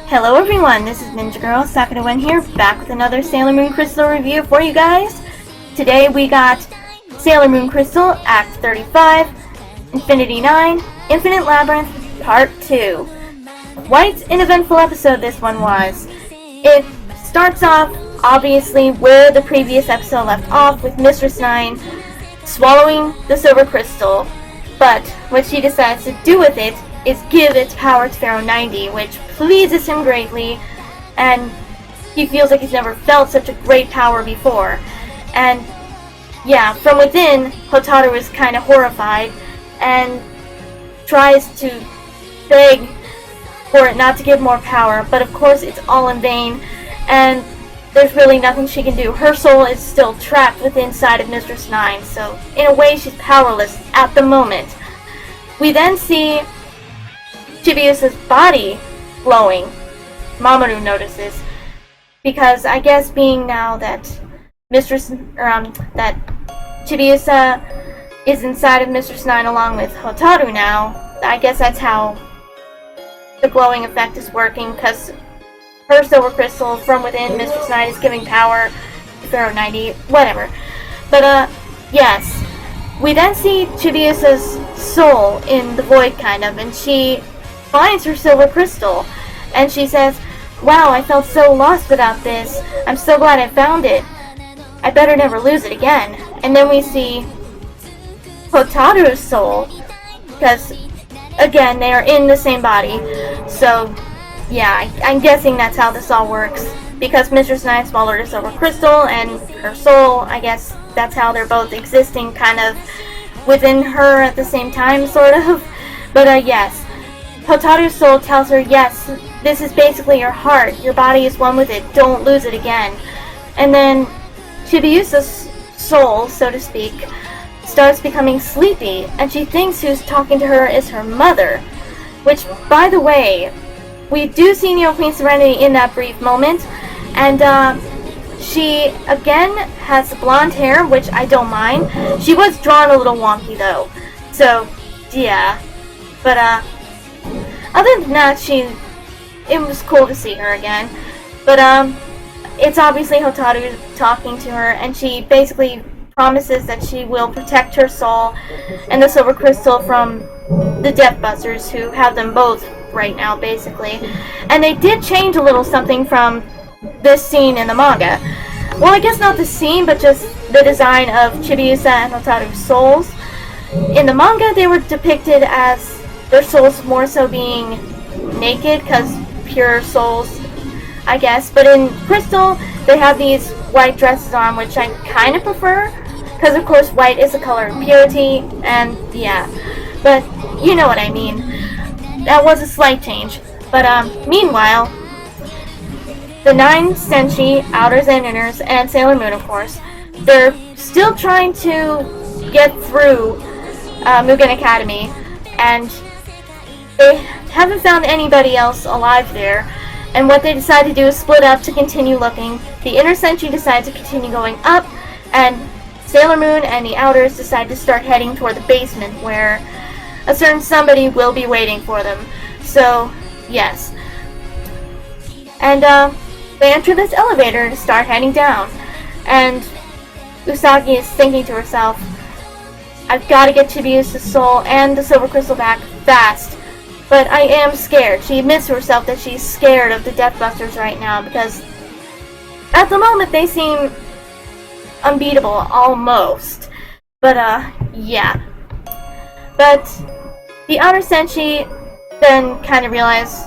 Hello everyone, this is Ninja Girl Sakura here, back with another Sailor Moon Crystal review for you guys. Today we got Sailor Moon Crystal, Act 35, Infinity 9, Infinite Labyrinth, Part 2. Quite an eventful episode this one was. It starts off, obviously, where the previous episode left off, with Mistress 9 swallowing the silver crystal, but what she decides to do with it is give its power to Pharaoh 90, which pleases him greatly, and he feels like he's never felt such a great power before. And yeah, from within, Hotaru is kind of horrified and tries to beg for it not to give more power, but of course it's all in vain, and there's really nothing she can do. Her soul is still trapped within inside of Mistress 9, so in a way she's powerless at the moment. We then see Chibiusa's body glowing. Mamoru notices, because I guess being now that that Chibiusa is inside of Mistress 9 along with Hotaru now, I guess that's how the glowing effect is working, because her silver crystal from within Mistress 9 is giving power to Pharaoh 90, whatever. But yes. We then see Chibiusa's soul in the void kind of, and she finds her silver crystal, and she says, "Wow, I felt so lost without this. I'm so glad I found it. I better never lose it again." And then we see Hotaru's soul, because again, they are in the same body. So yeah, I'm guessing that's how this all works, because Mistress 9 swallowed her silver crystal, and her soul, I guess that's how they're both existing kind of within her at the same time, sort of. But yes. Hotaru's soul tells her, yes, this is basically your heart. Your body is one with it. Don't lose it again. And then Chibiusa's soul, so to speak, starts becoming sleepy, and she thinks who's talking to her is her mother. Which, by the way, we do see Neo Queen Serenity in that brief moment, and she, again, has blonde hair, which I don't mind. She was drawn a little wonky, though. So, yeah. But, other than that, it was cool to see her again. But, it's obviously Hotaru talking to her, and she basically promises that she will protect her soul and the silver crystal from the Death Busters, who have them both right now, basically. And they did change a little something from this scene in the manga. Well, I guess not the scene, but just the design of Chibiusa and Hotaru's souls. In the manga, they were depicted as their souls more so being naked, because pure souls, I guess. But in Crystal, they have these white dresses on, which I kind of prefer, because of course white is the color of purity, and yeah. But you know what I mean. That was a slight change. But meanwhile, the 9 Senshi, Outers and Inners, and Sailor Moon, of course, they're still trying to get through Mugen Academy, and they haven't found anybody else alive there, and what they decide to do is split up to continue looking. The Inner Senshi decide to continue going up, and Sailor Moon and the Outers decide to start heading toward the basement, where a certain somebody will be waiting for them. So, yes. And, they enter this elevator to start heading down, and Usagi is thinking to herself, I've got to get Chibiusa's soul and the silver crystal back fast. But I am scared. She admits to herself that she's scared of the Death Busters right now, because at the moment they seem unbeatable, almost. But, yeah. But the Outer Senshi then kind of realizes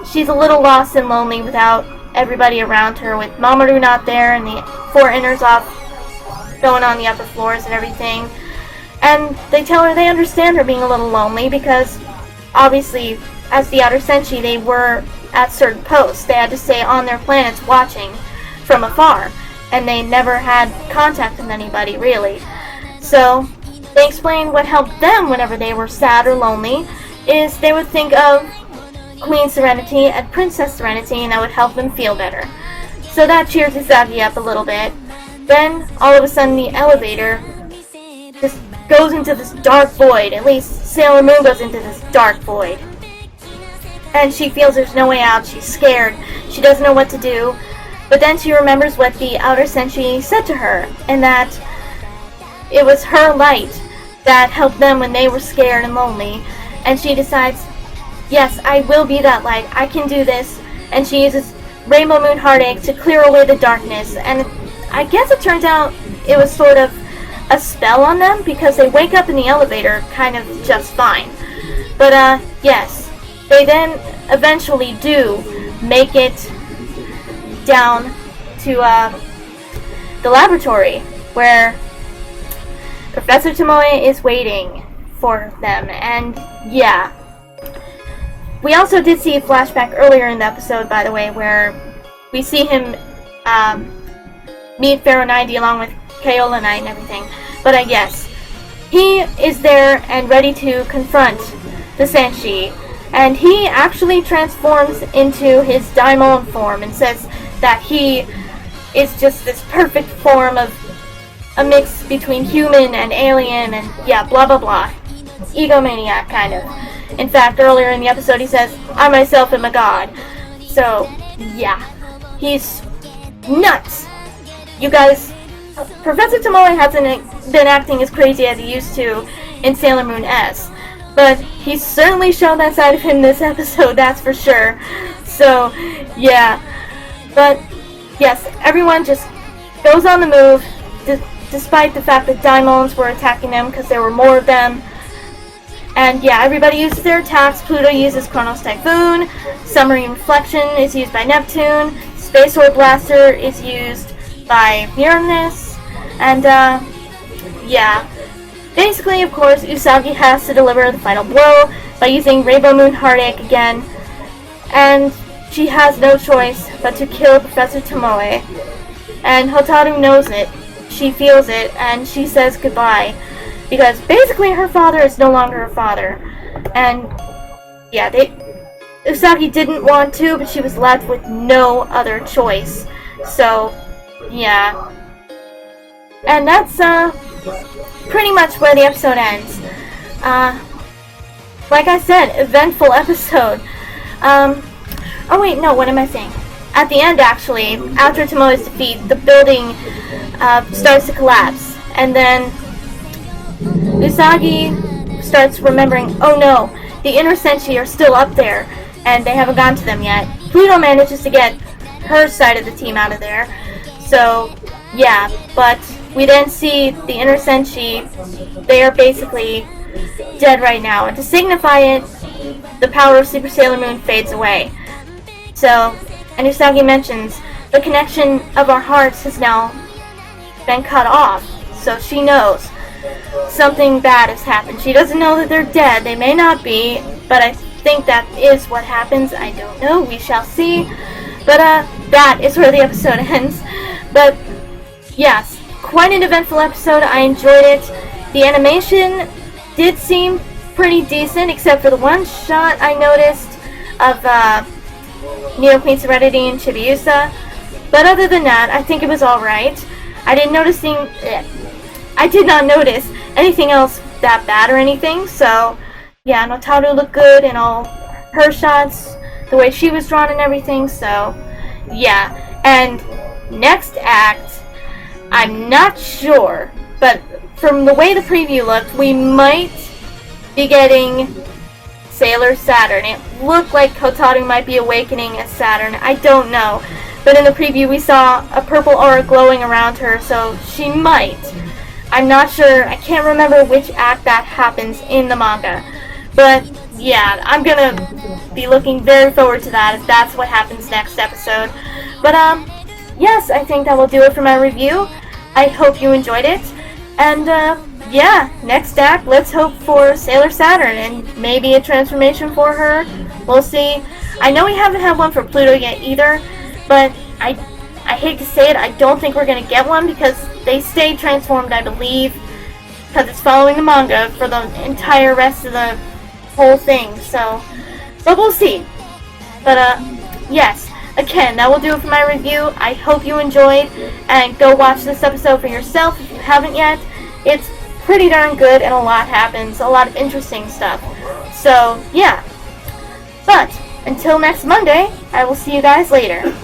she's a little lost and lonely without everybody around her, with Mamoru not there and the 4 Inners off going on the upper floors and everything. And they tell her they understand her being a little lonely, because obviously, as the Outer Senshi, they were at certain posts. They had to stay on their planets watching from afar, and they never had contact with anybody, really. So, they explained what helped them whenever they were sad or lonely is they would think of Queen Serenity and Princess Serenity, and that would help them feel better. So that cheers Usagi up a little bit. Then, all of a sudden, the elevator just goes into this dark void. At least Sailor Moon goes into this dark void. and she feels there's no way out. She's scared. She doesn't know what to do. But then she remembers what the outer senshi said to her, and that it was her light that helped them when they were scared and lonely. And she decides, yes, I will be that light. I can do this. And she uses Rainbow Moon Heartache to clear away the darkness. And I guess it turns out it was sort of a spell on them, because they wake up in the elevator kind of just fine. But yes, they then eventually do make it down to the laboratory where Professor Tomoe is waiting for them. And yeah, we also did see a flashback earlier in the episode, by the way, where we see him meet Pharaoh 90 along with Kaola Knight and everything. But yes, he is there and ready to confront the Senshi, and he actually transforms into his Daimon form and says that he is just this perfect form of a mix between human and alien, and yeah, blah blah blah. Egomaniac, kind of. In fact, earlier in the episode he says, I myself am a god. So, yeah. He's nuts. You guys, Professor Tomoe hasn't been acting as crazy as he used to in Sailor Moon S, but he's certainly shown that side of him this episode, that's for sure. So, yeah. But, yes, everyone just goes on the move, despite the fact that Daimons were attacking them because there were more of them. And yeah, everybody uses their attacks. Pluto uses Chronos Typhoon, Submarine Reflection is used by Neptune, Space Orb Blaster is used by Uranus, and yeah. Basically, of course, Usagi has to deliver the final blow by using Rainbow Moon Heartache again, and she has no choice but to kill Professor Tomoe. And Hotaru knows it, she feels it, and she says goodbye. Because basically her father is no longer her father. And yeah, Usagi didn't want to, but she was left with no other choice. So, yeah. And that's pretty much where the episode ends. Like I said, eventful episode. Oh wait, no, what am I saying? At the end, actually, after Tomoe's defeat, the building starts to collapse. And then Usagi starts remembering, oh no, the inner senshi are still up there, and they haven't gone to them yet. Pluto manages to get her side of the team out of there. So, yeah, but we then see the inner senshi, they are basically dead right now. And to signify it, the power of Super Sailor Moon fades away. So, and Usagi mentions, the connection of our hearts has now been cut off. So she knows something bad has happened. She doesn't know that they're dead. They may not be, but I think that is what happens. I don't know. We shall see. But that is where the episode ends. But yes, quite an eventful episode. I enjoyed it. The animation did seem pretty decent, except for the one shot I noticed of Neo Queen Serenity and Chibiusa. But other than that, I think it was alright. I did not notice anything else that bad or anything, so yeah, Hotaru looked good in all her shots, the way she was drawn and everything, so yeah. And next act, I'm not sure, but from the way the preview looked, we might be getting Sailor Saturn. It looked like Hotaru might be awakening as Saturn, I don't know. But in the preview we saw a purple aura glowing around her, so she might. I'm not sure, I can't remember which act that happens in the manga. But yeah, I'm gonna be looking very forward to that if that's what happens next episode. But yes, I think that will do it for my review. I hope you enjoyed it. And yeah, next act, let's hope for Sailor Saturn and maybe a transformation for her. We'll see. I know we haven't had one for Pluto yet either, but I hate to say it, I don't think we're going to get one because they stay transformed, I believe, because it's following the manga for the entire rest of the whole thing, so, but we'll see. But, yes, again, that will do it for my review. I hope you enjoyed, and go watch this episode for yourself if you haven't yet. It's pretty darn good, and a lot happens, a lot of interesting stuff. So, yeah. But, until next Monday, I will see you guys later.